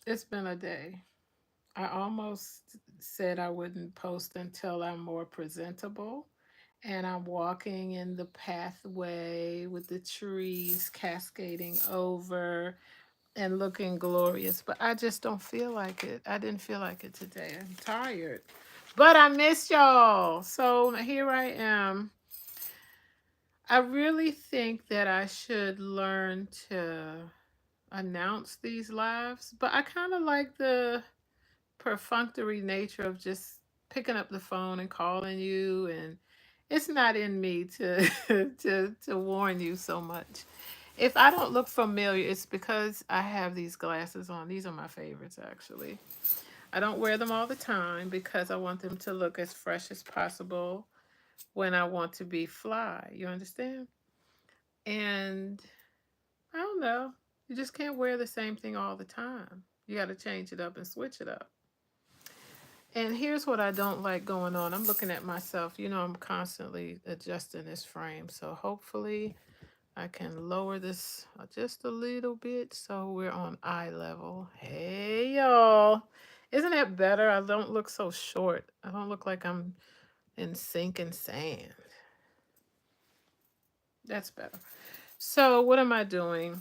It's been a day. I almost said I wouldn't post until I'm more presentable. And I'm walking in the pathway with the trees cascading over and looking glorious. But I just don't feel like it. I didn't feel like it today. I'm tired. But I miss y'all. So here I am. I really think that I should learn to announce these lives, but I kind of like the perfunctory nature of just picking up the phone and calling you, and it's not in me to to warn you so much. If I don't look familiar, it's because I have these glasses on. These are my favorites, actually. I don't wear them all the time because I want them to look as fresh as possible when I want to be fly. You understand? And I don't know. You just can't wear the same thing all the time. You got to change it up and switch it up. And here's what I don't like going on. I'm looking at myself. You know, I'm constantly adjusting this frame. So hopefully I can lower this just a little bit so we're on eye level. Hey, y'all. Isn't that better? I don't look so short. I don't look like I'm in sinking sand. That's better. So, what am I doing?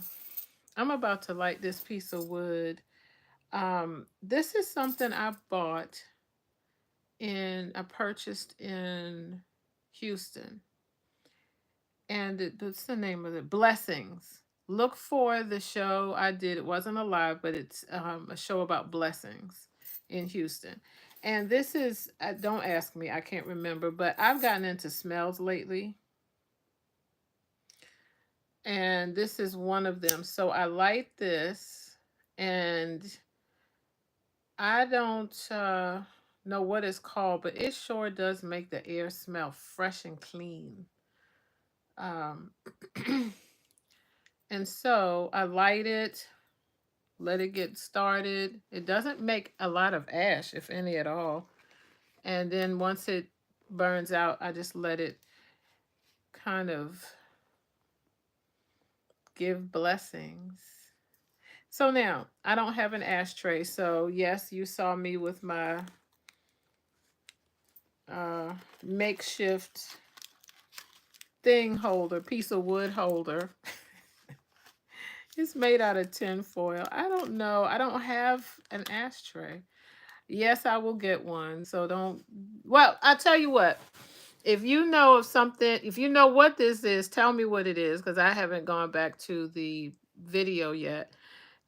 I'm about to light this piece of wood. This is something I purchased in Houston. And what's the name of it? Blessings. Look for the show I did. It wasn't a live, but it's a show about blessings in Houston. And this is, don't ask me, I can't remember, but I've gotten into smells lately. And this is one of them. So I light this, and I don't know what it's called, but it sure does make the air smell fresh and clean. Um, and so I light it, let it get started. It doesn't make a lot of ash, if any at all. And then once it burns out, I just let it kind of give blessings. So now I don't have an ashtray. So, yes, you saw me with my uh, makeshift thing holder, piece of wood holder. It's made out of tin foil. I don't know. I don't have an ashtray. Yes, I will get one. So don't. Well, I'll tell you what. If you know of something, if you know what this is, tell me what it is because I haven't gone back to the video yet.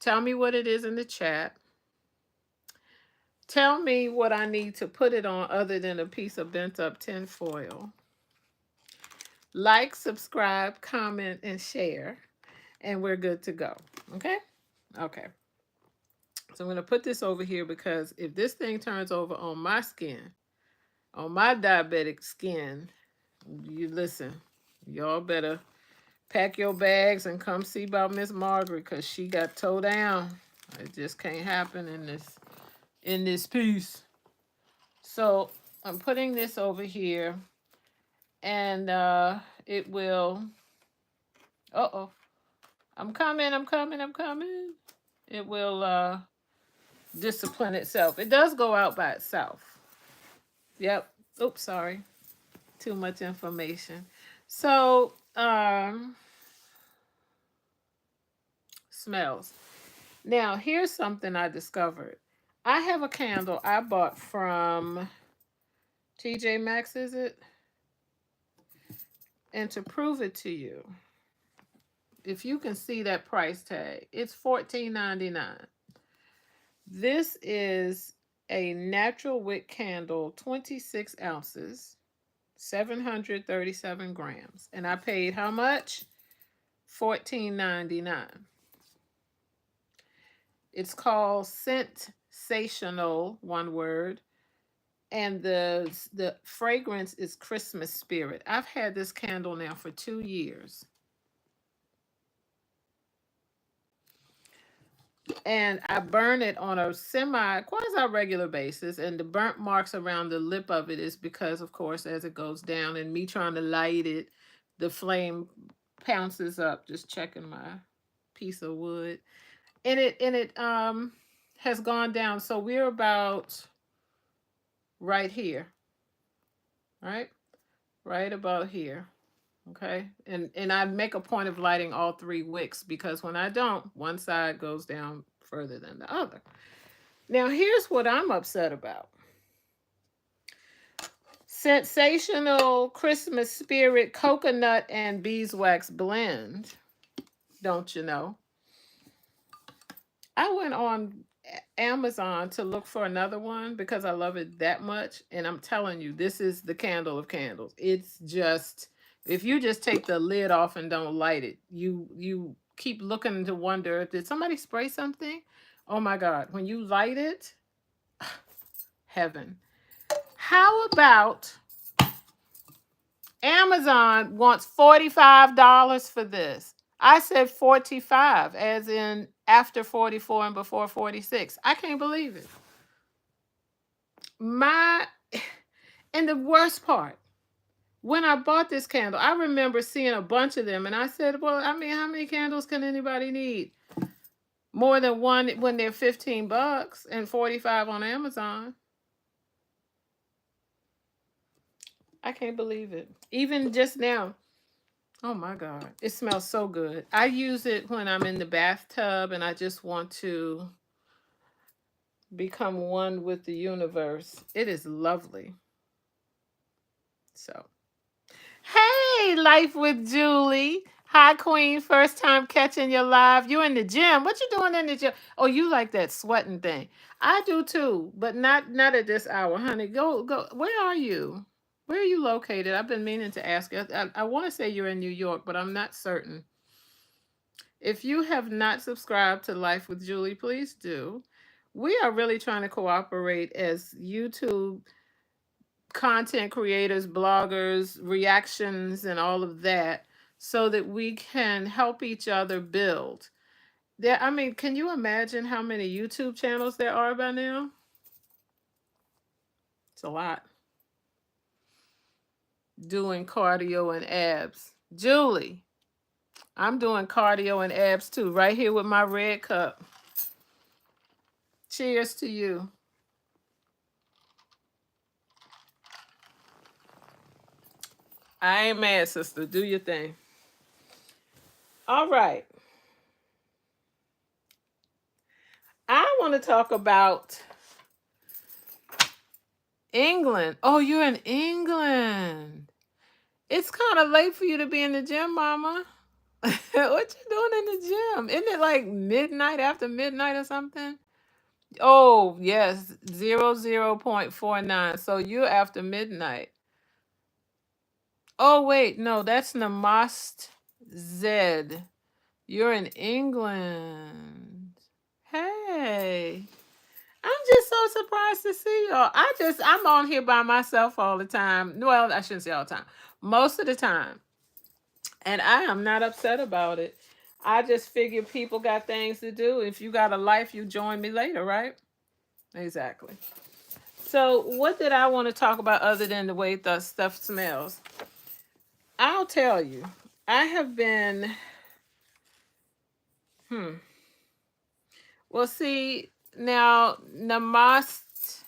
Tell me what it is in the chat. Tell me what I need to put it on other than a piece of bent up tin foil. Like, subscribe, comment, and share. And we're good to go. Okay? Okay. So I'm going to put this over here because if this thing turns over on my skin, on my diabetic skin, you listen, y'all better pack your bags and come see about Miss Margaret because she got towed down. It just can't happen in this piece. So I'm putting this over here, and it will. Uh-oh. I'm coming, I'm coming, I'm coming. It will discipline itself. It does go out by itself. Yep. Oops, sorry. Too much information. So, smells. Now, here's something I discovered. I have a candle I bought from TJ Maxx, is it? And to prove it to you, if you can see that price tag, it's $14.99. This is a natural wick candle, 26 ounces, 737 grams. And I paid how much? $14.99. It's called Scentsational, one word. And the fragrance is Christmas spirit. I've had this candle now for 2 years. And I burn it on a semi quasi regular basis. And the burnt marks around the lip of it is because, of course, as it goes down and me trying to light it, the flame pounces up. Just checking my piece of wood, and it has gone down. So we're about right here, right? Right about here. Okay. And I make a point of lighting all three wicks because when I don't, one side goes down further than the other. Now, here's what I'm upset about. Sensational Christmas Spirit Coconut and Beeswax Blend. Don't you know? I went on Amazon to look for another one because I love it that much. And I'm telling you, this is the candle of candles. It's just, if you just take the lid off and don't light it, you keep looking to wonder, did somebody spray something? Oh my God. When you light it, heaven. How about Amazon wants $45 for this? I said 45, as in after 44 and before 46. I can't believe it. My and the worst part, when I bought this candle, I remember seeing a bunch of them and I said, well, I mean, how many candles can anybody need? More than one when they're $15 and 45 on Amazon. I can't believe it. Even just now. Oh my God. It smells so good. I use it when I'm in the bathtub and I just want to become one with the universe. It is lovely. So, hey, Life with Julie. Hi, Queen. First time catching you live. You in the gym. What you doing in the gym? Oh, you like that sweating thing. I do too, but not at this hour, honey. Go. Where are you? Where are you located? I've been meaning to ask you. I want to say you're in New York, but I'm not certain. If you have not subscribed to Life with Julie, please do. We are really trying to cooperate as YouTube content creators, bloggers, reactions, and all of that so that we can help each other build. There, I mean, can you imagine how many YouTube channels there are by now? It's a lot. Doing cardio and abs. Julie, I'm doing cardio and abs too, right here with my red cup. Cheers to you. I ain't mad, sister. Do your thing. All right. I want to talk about England. Oh, you're in England. It's kind of late for you to be in the gym, mama. What you doing in the gym? Isn't it like midnight, after midnight or something? Oh, yes, 00.49. So you're after midnight. Oh, wait, no, that's Namaste Z. You're in England. Hey. I'm just so surprised to see y'all. I'm on here by myself all the time. Well, I shouldn't say all the time. Most of the time. And I am not upset about it. I just figure people got things to do. If you got a life, you join me later, right? Exactly. So, what did I want to talk about other than the way the stuff smells? I'll tell you. I have been Well, see, now Namaste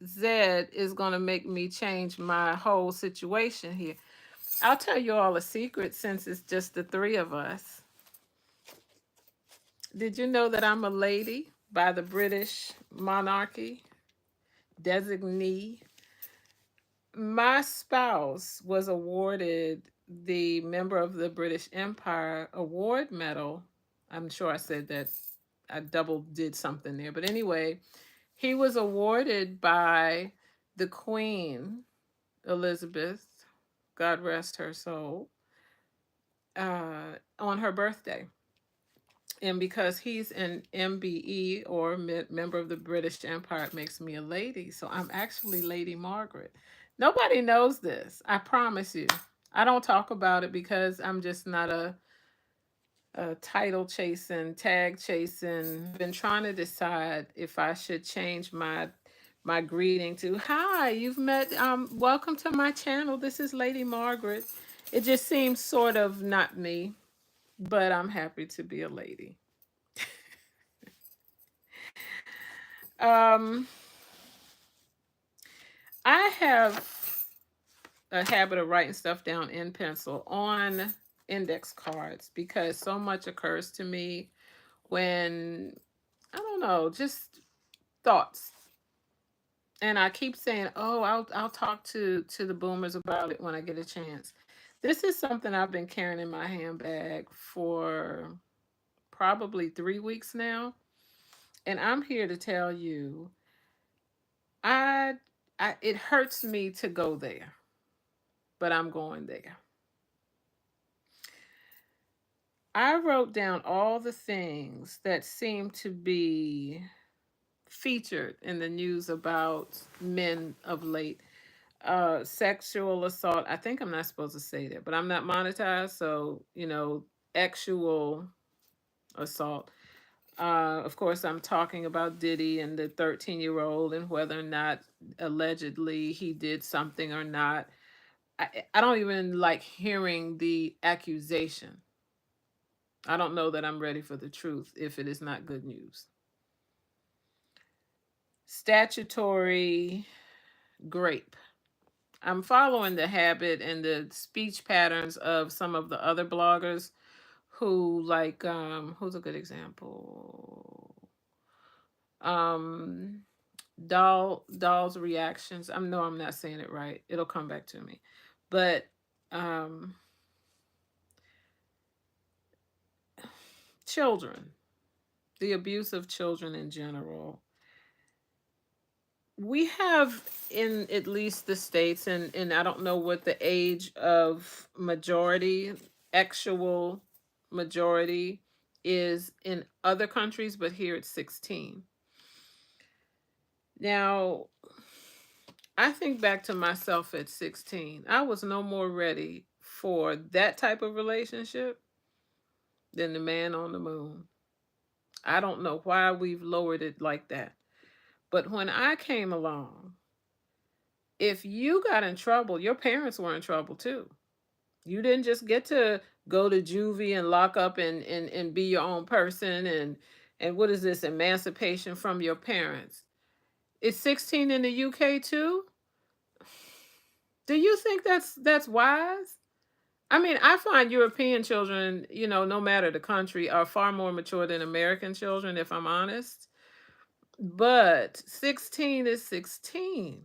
Z is going to make me change my whole situation here. I'll tell you all a secret since it's just the three of us. Did you know that I'm a lady by the British monarchy? Designee. My spouse was awarded the Member of the British Empire Award Medal. I'm sure I said that. I double did something there. But anyway, he was awarded by the Queen Elizabeth, God rest her soul, on her birthday. And because he's an MBE or member of the British Empire, it makes me a lady. So I'm actually Lady Margaret. Nobody knows this. I promise you. I don't talk about it because I'm just not a title chasing, tag chasing. Been trying to decide if I should change my greeting to hi, you've met welcome to my channel. This is Lady Margaret. It just seems sort of not me, but I'm happy to be a lady. Um, I have a habit of writing stuff down in pencil on index cards because so much occurs to me when, I don't know, just thoughts. And I keep saying, "Oh, I'll talk to the boomers about it when I get a chance." This is something I've been carrying in my handbag for probably 3 weeks now, and I'm here to tell you, I it hurts me to go there, but I'm going there. I wrote down all the things that seem to be featured in the news about men of late. Sexual assault. I think I'm not supposed to say that, but I'm not monetized, so actual assault. Of course, I'm talking about Diddy and the 13-year-old and whether or not allegedly he did something or not. I don't even like hearing the accusation. I don't know that I'm ready for the truth if it is not good news. Statutory grape. I'm following the habit and the speech patterns of some of the other bloggers who like who's a good example? Um Doll's reactions. I'm not saying it right. It'll come back to me. But um children, the abuse of children in general. We have in at least the states, and I don't know what the age of majority, actual majority is in other countries, but here it's 16. Now, I think back to myself at 16. I was no more ready for that type of relationship than the man on the moon. I don't know why we've lowered it like that. But when I came along, if you got in trouble, your parents were in trouble too. You didn't just get to go to juvie and lock up and be your own person and what is this emancipation from your parents? It's 16 in the UK too? Do you think that's wise? I mean, I find European children, no matter the country, are far more mature than American children, if I'm honest. But 16 is 16.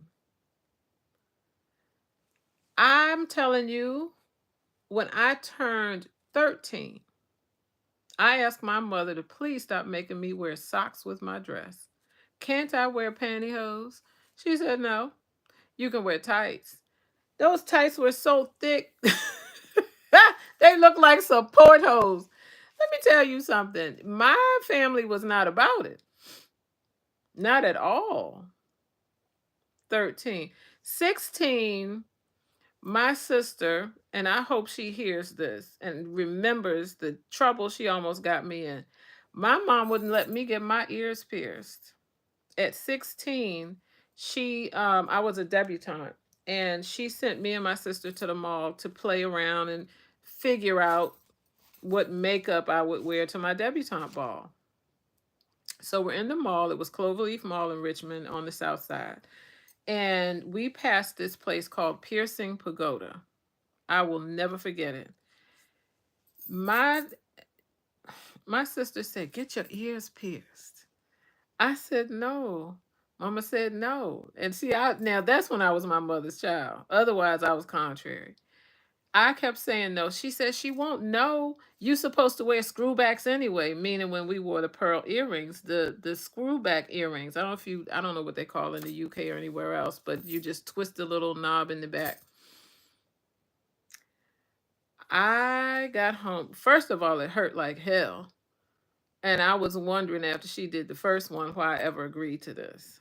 I'm telling you, when I turned 13, I asked my mother to please stop making me wear socks with my dress. Can't I wear pantyhose? She said, no, you can wear tights. Those tights were so thick, they look like support hose. Let me tell you something. My family was not about it. Not at all. 13. 16, my sister, and I hope she hears this and remembers the trouble she almost got me in. My mom wouldn't let me get my ears pierced. At 16, I was a debutante, and she sent me and my sister to the mall to play around and figure out what makeup I would wear to my debutante ball. So we're in the mall. It was Cloverleaf Mall in Richmond on the south side. And we passed this place called Piercing Pagoda. I will never forget it. My my sister said, "Get your ears pierced." I said, "No." Mama said no. And see, now that's when I was my mother's child. Otherwise, I was contrary. I kept saying no. She said she won't. No, you supposed to wear screwbacks anyway. Meaning when we wore the pearl earrings, the screwback earrings. I don't know what they call in the UK or anywhere else, but you just twist the little knob in the back. I got home. First of all, it hurt like hell. And I was wondering after she did the first one why I ever agreed to this.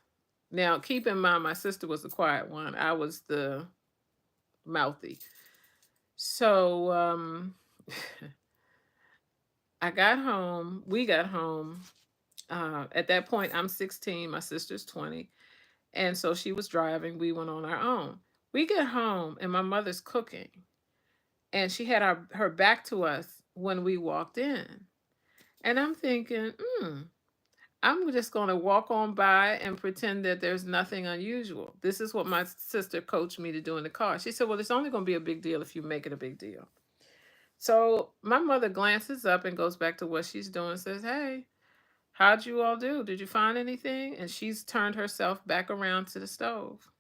Now, keep in mind, my sister was the quiet one. I was the mouthy. So, I got home. We got home. At that point, I'm 16. My sister's 20. And so she was driving. We went on our own. We get home, and my mother's cooking. And she had her back to us when we walked in. And I'm thinking, I'm just going to walk on by and pretend that there's nothing unusual. This is what my sister coached me to do in the car. She said, well, it's only going to be a big deal if you make it a big deal. So my mother glances up and goes back to what she's doing and says, hey, how'd you all do? Did you find anything? And she's turned herself back around to the stove.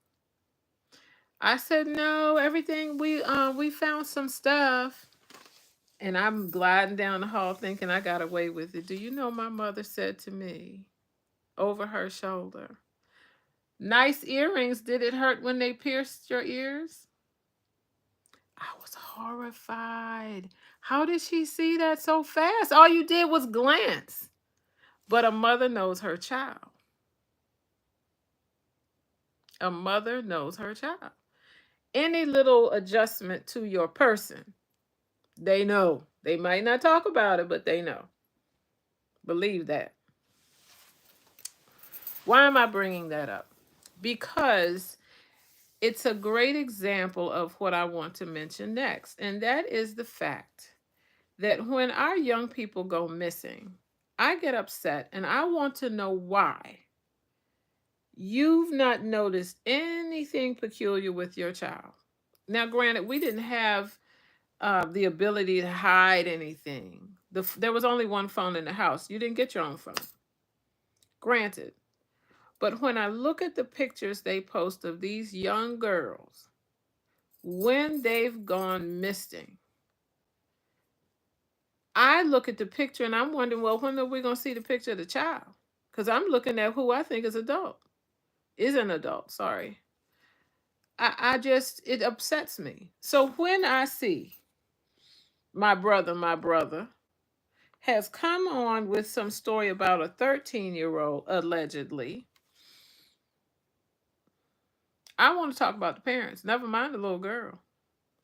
I said, no, everything we found some stuff. And I'm gliding down the hall thinking I got away with it. Do you know my mother said to me over her shoulder, nice earrings. Did it hurt when they pierced your ears? I was horrified. How did she see that so fast? All you did was glance. But a mother knows her child. A mother knows her child. Any little adjustment to your person, they know. They might not talk about it, but they know. Believe that. Why am I bringing that up? Because it's a great example of what I want to mention next. And that is the fact that when our young people go missing, I get upset and I want to know why. You've not noticed anything peculiar with your child. Now, granted, we didn't have the ability to hide anything. There was only one phone in the house. You didn't get your own phone. Granted. But when I look at the pictures they post of these young girls, when they've gone missing, I look at the picture and I'm wondering, well, when are we going to see the picture of the child? Because I'm looking at who I think is an adult, sorry. I just, it upsets me. So when I see my brother has come on with some story about a 13-year-old allegedly, I want to talk about the parents, never mind the little girl.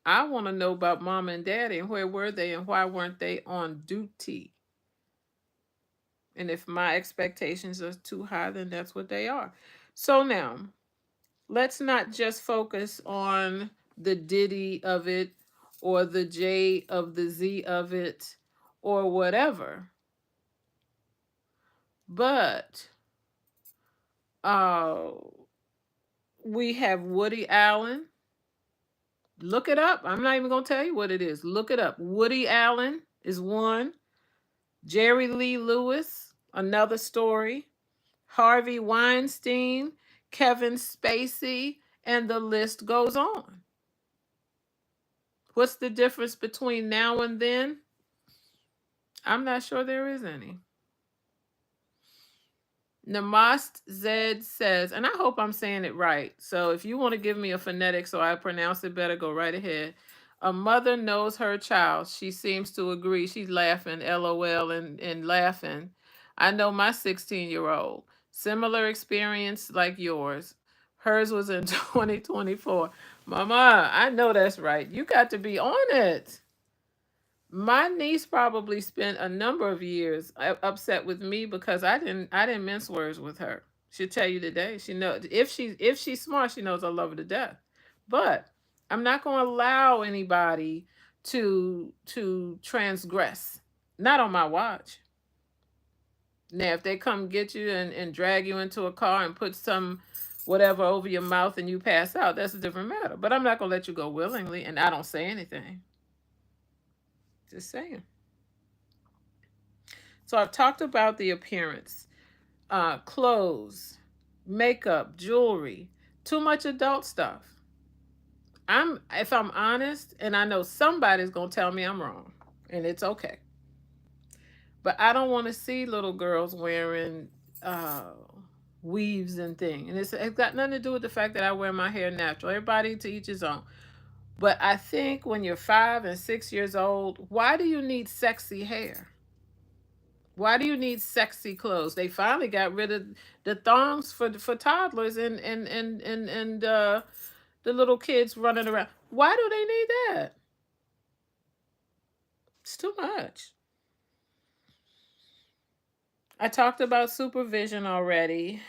I want to know about mama and daddy and where were they and why weren't they on duty? And if my expectations are too high, then that's what they are. So now, let's not just focus on the diddy of it or the J of the Z of it or whatever. But uh, we have Woody Allen. Look it up. I'm not even going to tell you what it is. Look it up. Woody Allen is one. Jerry Lee Lewis, another story. Harvey Weinstein, Kevin Spacey, and the list goes on. What's the difference between now and then? I'm not sure there is any. Namast Zed says, and I hope I'm saying it right. So if you want to give me a phonetic so I pronounce it better, go right ahead. A mother knows her child. She seems to agree. She's laughing, LOL, and laughing. I know my 16-year-old. Similar experience like yours. Hers was in 2024. Mama, I know that's right. You got to be on it. My niece probably spent a number of years upset with me because I didn't mince words with her. She'll tell you today. She knows if she's smart, she knows I love her to death. But I'm not going to allow anybody to transgress. Not on my watch. Now, if they come get you and drag you into a car and put some whatever over your mouth and you pass out, that's a different matter. But I'm not going to let you go willingly, and I don't say anything. Just saying. So I've talked about the appearance, clothes, makeup, jewelry, too much adult stuff. If I'm honest, and I know somebody's gonna tell me I'm wrong, and it's okay. But I don't want to see little girls wearing weaves and things, and it's got nothing to do with the fact that I wear my hair natural. Everybody to each his own. But I think when you're 5 and 6 years old, why do you need sexy hair? Why do you need sexy clothes? They finally got rid of the thongs for toddlers and the little kids running around. Why do they need that? It's too much. I talked about supervision already.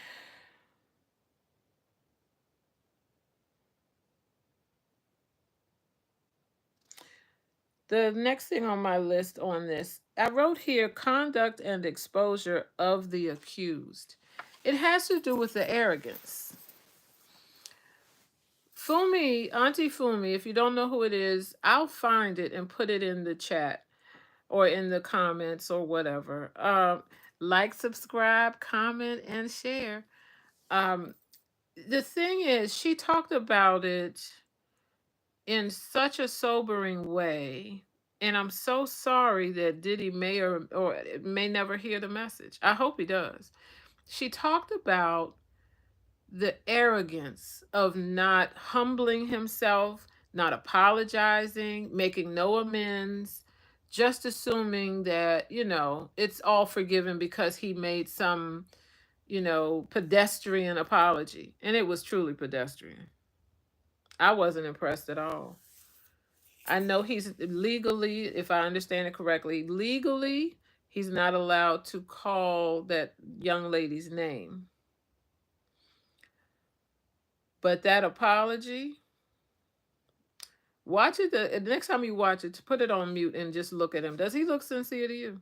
The next thing on my list on this, I wrote here conduct and exposure of the accused. It has to do with the arrogance. Fumi, Auntie Fumi, if you don't know who it is, I'll find it and put it in the chat or in the comments or whatever. Like, subscribe, comment, and share. Um, the thing is, she talked about it in such a sobering way. And I'm so sorry that Diddy may or may never hear the message. I hope he does. She talked about the arrogance of not humbling himself, not apologizing, making no amends, just assuming that, it's all forgiven because he made some, pedestrian apology. And it was truly pedestrian. I wasn't impressed at all. I know he's legally, if I understand it correctly, legally, he's not allowed to call that young lady's name. But that apology, watch it. The next time you watch it, put it on mute and just look at him. Does he look sincere to you?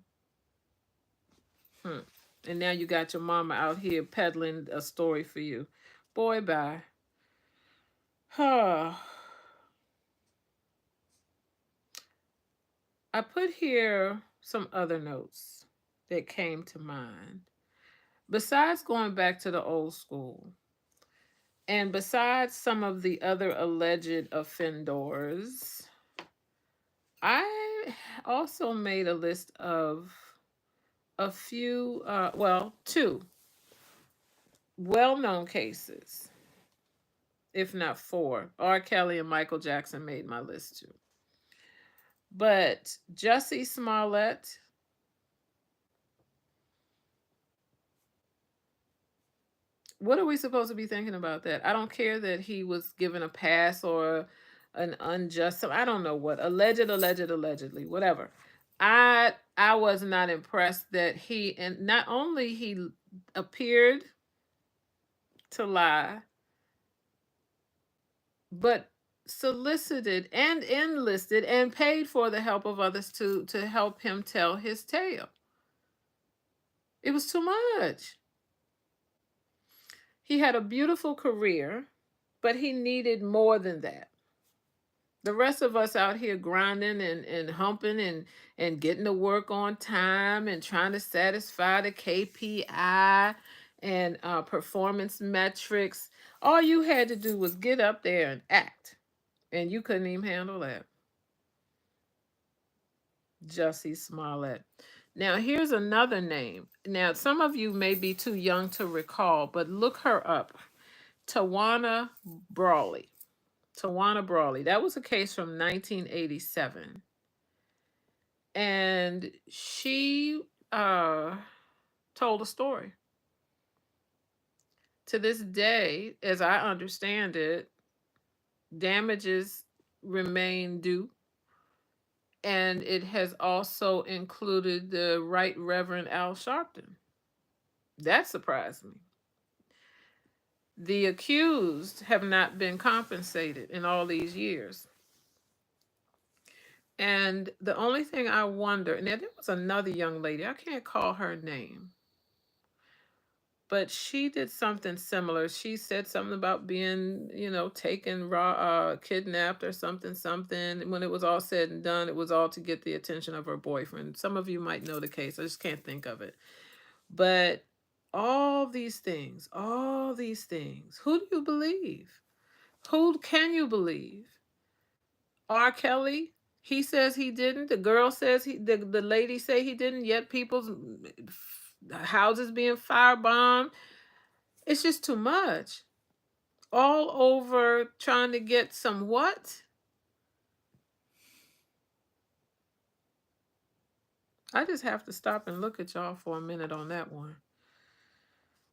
And now you got your mama out here peddling a story for you. Boy, bye. I put here some other notes that came to mind. Besides going back to the old school, and besides some of the other alleged offenders, I also made a list of a few, two well known cases, if not four. R. Kelly and Michael Jackson made my list too. But Jussie Smollett, what are we supposed to be thinking about that? I don't care that he was given a pass or an unjust, I don't know what, allegedly, whatever. I was not impressed that he, and not only he appeared to lie, but solicited and enlisted and paid for the help of others to help him tell his tale. It was too much. He had a beautiful career, but he needed more than that. The rest of us out here grinding and humping and getting to work on time and trying to satisfy the KPI and performance metrics. All you had to do was get up there and act, and you couldn't even handle that. Jussie Smollett. Now, here's another name. Now, some of you may be too young to recall, but look her up. Tawana Brawley. Tawana Brawley. That was a case from 1987. And she told a story. To this day, as I understand it, damages remain due. And it has also included the Right Reverend Al Sharpton. That surprised me. The accused have not been compensated in all these years. And the only thing I wonder, now there was another young lady, I can't call her name, but she did something similar. She said something about being, taken kidnapped or something. And when it was all said and done, it was all to get the attention of her boyfriend. Some of you might know the case. I just can't think of it. But all these things, who do you believe? Who can you believe? R. Kelly, he says he didn't. The girl says the lady say he didn't, yet people's houses being firebombed. It's just too much. All over trying to get some what? I just have to stop and look at y'all for a minute on that one.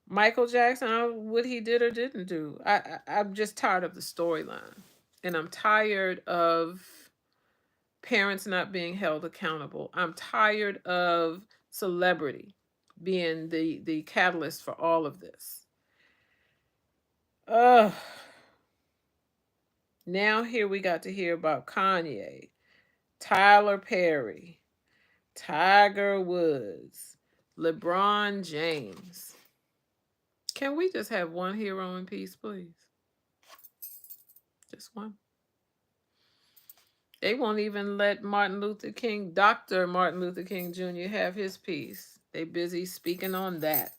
Michael Jackson, what he did or didn't do. I'm just tired of the storyline. And I'm tired of parents not being held accountable. I'm tired of celebrity being the catalyst for all of this. Now here we got to hear about Kanye. Tyler Perry, Tiger Woods, LeBron James. Can we just have one hero in peace, please? Just one. They won't even let Martin Luther King, Dr. Martin Luther King Jr., have his piece. They busy speaking on that.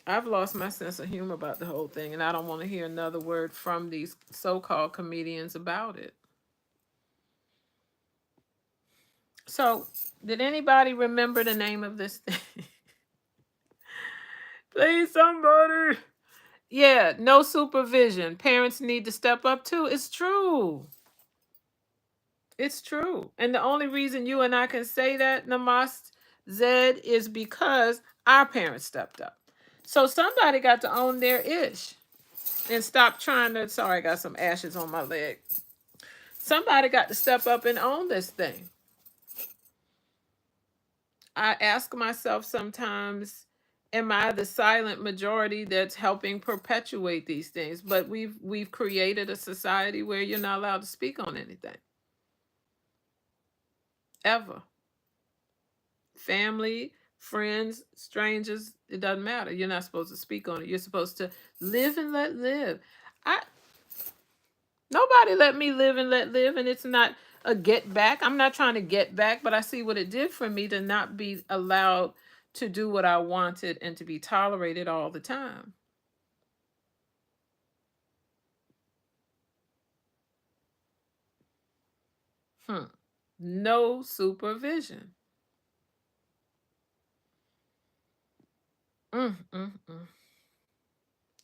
I've lost my sense of humor about the whole thing, and I don't want to hear another word from these so-called comedians about it. So, did anybody remember the name of this thing? Please, somebody. Yeah, no supervision. Parents need to step up too. It's true. It's true. And the only reason you and I can say that, Namaste Zed, is because our parents stepped up. So somebody got to own their ish and stop trying to. Sorry, I got some ashes on my leg. Somebody got to step up and own this thing. I ask myself sometimes, am I the silent majority that's helping perpetuate these things? But we've created a society where you're not allowed to speak on anything. Ever. Family, friends, strangers, it doesn't matter. You're not supposed to speak on it. You're supposed to live and let live. I Nobody let me live and let live, and it's not a get back. I'm not trying to get back, but I see what it did for me to not be allowed to do what I wanted and to be tolerated all the time. No supervision. Mm.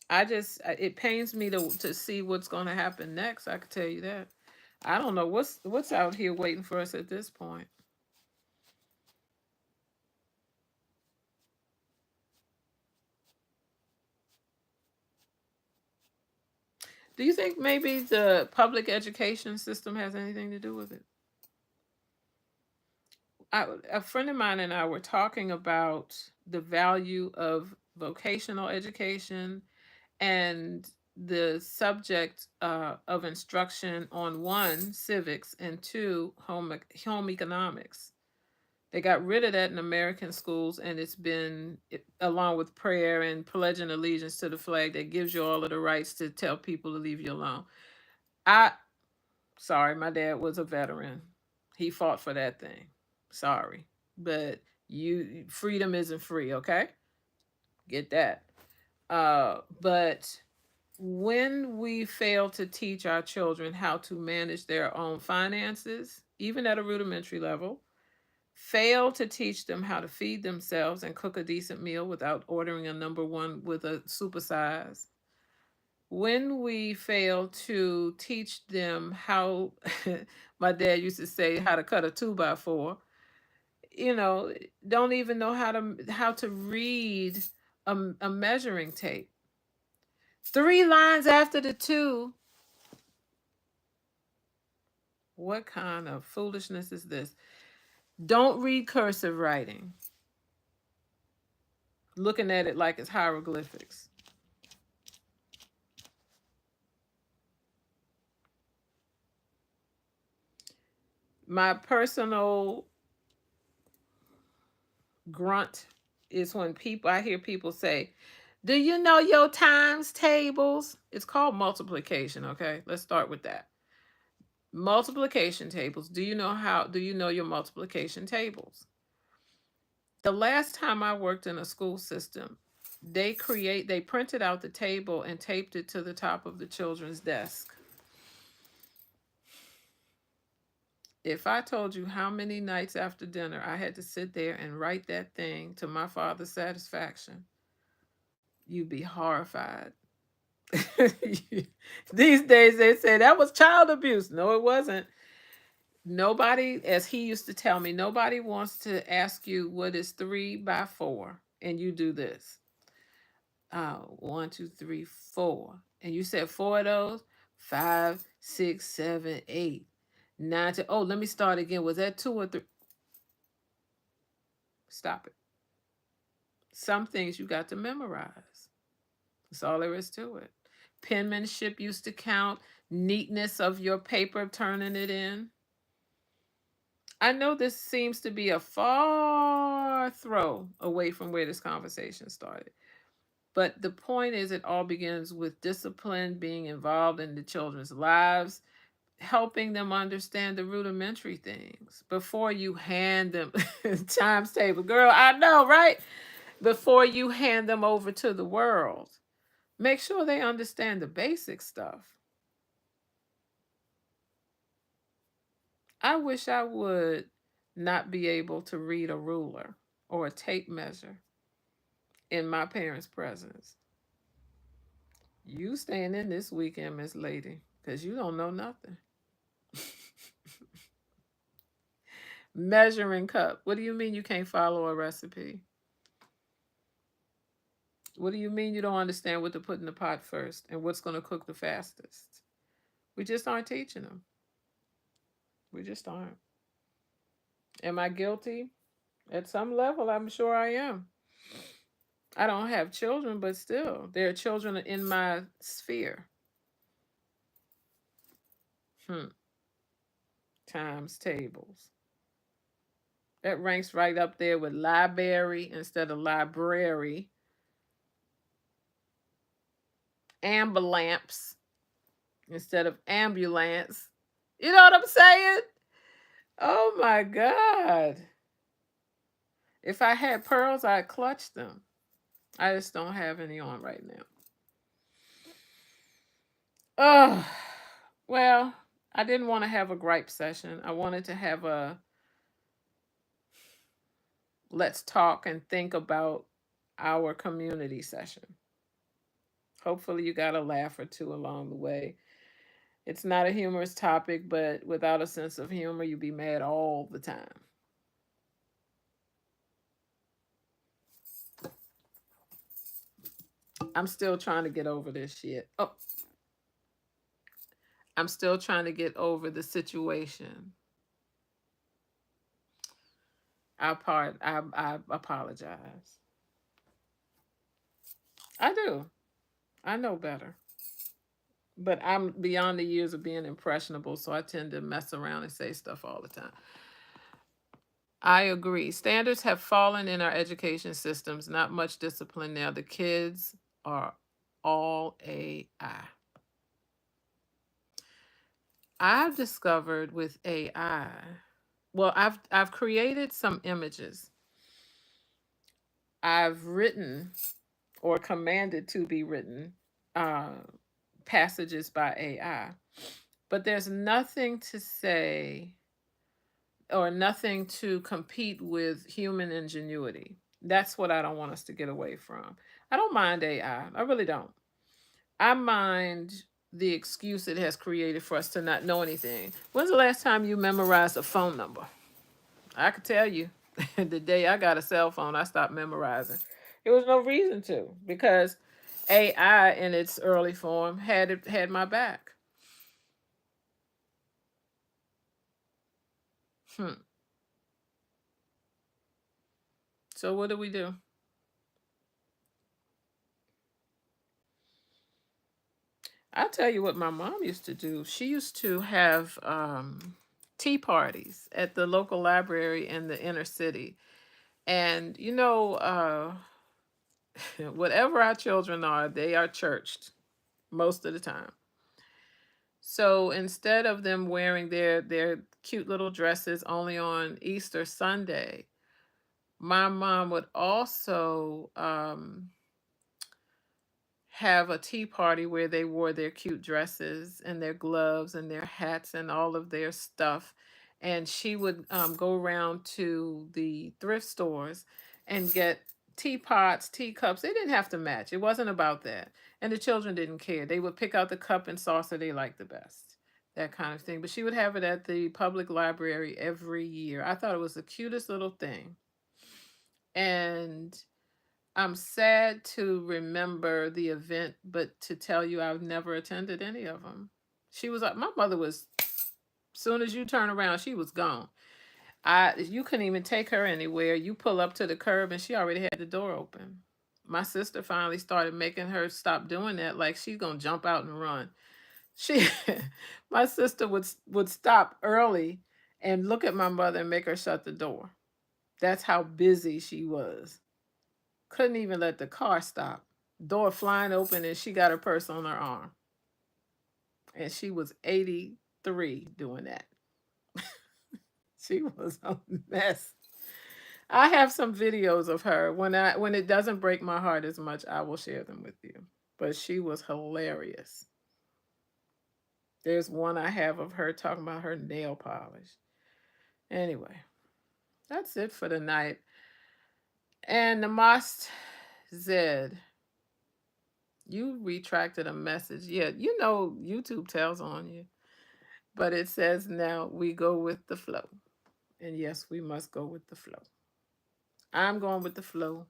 It pains me to see what's going to happen next. I can tell you that. I don't know what's out here waiting for us at this point. Do you think maybe the public education system has anything to do with it? A friend of mine and I were talking about the value of vocational education and the subject of instruction on one, civics, and two, home economics. They got rid of that in American schools, and it's been, along with prayer and pledging allegiance to the flag, that gives you all of the rights to tell people to leave you alone. I, sorry, my dad was a veteran. He fought for that thing. Sorry, but freedom isn't free. Okay, get that. But when we fail to teach our children how to manage their own finances, even at a rudimentary level, fail to teach them how to feed themselves and cook a decent meal without ordering a number one with a supersize, when we fail to teach them how, my dad used to say, how to cut a 2x4, don't even know how to read a measuring tape. 3 lines after the two. What kind of foolishness is this? Don't read cursive writing, looking at it like it's hieroglyphics. My personal grunt is when I hear people say, "Do you know your times tables?" It's called multiplication, okay? Let's start with that. Multiplication tables. Do you know your multiplication tables? The last time I worked in a school system, they printed out the table and taped it to the top of the children's desk. If I told you how many nights after dinner I had to sit there and write that thing to my father's satisfaction, you'd be horrified. These days they say that was child abuse. No, it wasn't. Nobody, as he used to tell me, nobody wants to ask you what is 3x4, and you do this. 1, 2, 3, 4, and you said four of those. 5, 6, 7, 8, 9. Oh, let me start again. Was that 2 or 3? Stop it. Some things you got to memorize. That's all there is to it. Penmanship used to count. Neatness of your paper, turning it in. I know this seems to be a far throw away from where this conversation started. But the point is, it all begins with discipline, being involved in the children's lives, helping them understand the rudimentary things before you hand them times table. Girl, I know, right? Before you hand them over to the world, make sure they understand the basic stuff. I wish I would not be able to read a ruler or a tape measure in my parents' presence. You staying in this weekend, Miss Lady, because you don't know nothing. Measuring cup. What do you mean you can't follow a recipe? What do you mean you don't understand what to put in the pot first and what's going to cook the fastest? We just aren't teaching them. We just aren't. Am I guilty? At some level, I'm sure I am. I don't have children, but still, there are children in my sphere. Hmm. Times tables. That ranks right up there with library instead of library. Ambulance instead of ambulance. You know what I'm saying? Oh my God. If I had pearls, I'd clutch them. I just don't have any on right now. Oh, well, I didn't want to have a gripe session. I wanted to have a let's talk and think about our community session. Hopefully, you got a laugh or two along the way. It's not a humorous topic, but without a sense of humor, you'd be mad all the time. I'm still trying to get over this shit. Oh, I'm still trying to get over the situation. I apologize. I do. I know better. But I'm beyond the years of being impressionable, so I tend to mess around and say stuff all the time. I agree. Standards have fallen in our education systems. Not much discipline now. The kids are all AI. I've discovered with AI, well, I've created some images. I've written or commanded to be written uh, passages by AI, but there's nothing to say or nothing to compete with human ingenuity. That's what I don't want us to get away from. I don't mind AI. I really don't. I mind the excuse it has created for us to not know anything. When's the last time you memorized a phone number? I could tell you the day I got a cell phone, I stopped memorizing. There was no reason to because AI in its early form had my back. Hmm. So what do we do? I'll tell you what my mom used to do. She used to have tea parties at the local library in the inner city. And, whatever our children are, they are churched most of the time. So instead of them wearing their cute little dresses only on Easter Sunday, my mom would also have a tea party where they wore their cute dresses and their gloves and their hats and all of their stuff. And she would go around to the thrift stores and get teapots, teacups. They didn't have to match. It wasn't about that. And the children didn't care. They would pick out the cup and saucer they liked the best, that kind of thing. But she would have it at the public library every year. I thought it was the cutest little thing. And I'm sad to remember the event, but to tell you I've never attended any of them. She was like, my mother was, soon as you turn around, she was gone. You couldn't even take her anywhere. You pull up to the curb and she already had the door open. My sister finally started making her stop doing that. Like she's gonna jump out and run. She, my sister would stop early and look at my mother and make her shut the door. That's how busy she was. Couldn't even let the car stop. Door flying open and she got her purse on her arm. And she was 83 doing that. She was a mess. I have some videos of her. When it doesn't break my heart as much, I will share them with you. But she was hilarious. There's one I have of her talking about her nail polish. Anyway, that's it for the night. And Namaste Zed, you retracted a message. Yeah, you know YouTube tells on you. But it says now we go with the flow. And yes, we must go with the flow. I'm going with the flow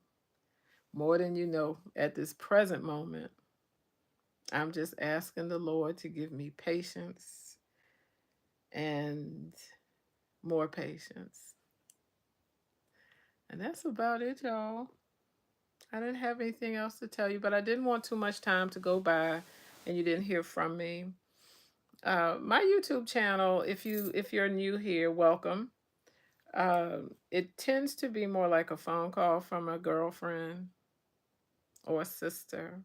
more than you know at this present moment. I'm just asking the Lord to give me patience and more patience. And that's about it, y'all. I didn't have anything else to tell you, but I didn't want too much time to go by and you didn't hear from me. My YouTube channel, if you're new here, welcome. It tends to be more like a phone call from a girlfriend or a sister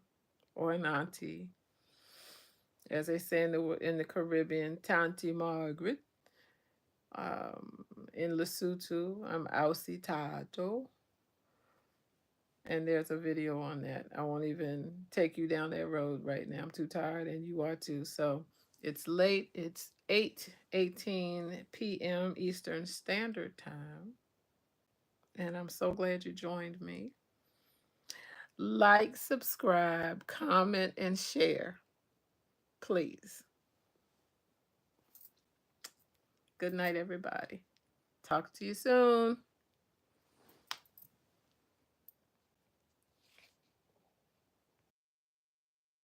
or an auntie. As they say in the Caribbean, Tanti Margaret. In Lesotho, I'm Ausi Tato. And there's a video on that. I won't even take you down that road right now. I'm too tired and you are too. So it's late. It's 8:18 p.m. Eastern Standard Time. And I'm so glad you joined me. Like, subscribe, comment, and share, please. Good night, everybody. Talk to you soon.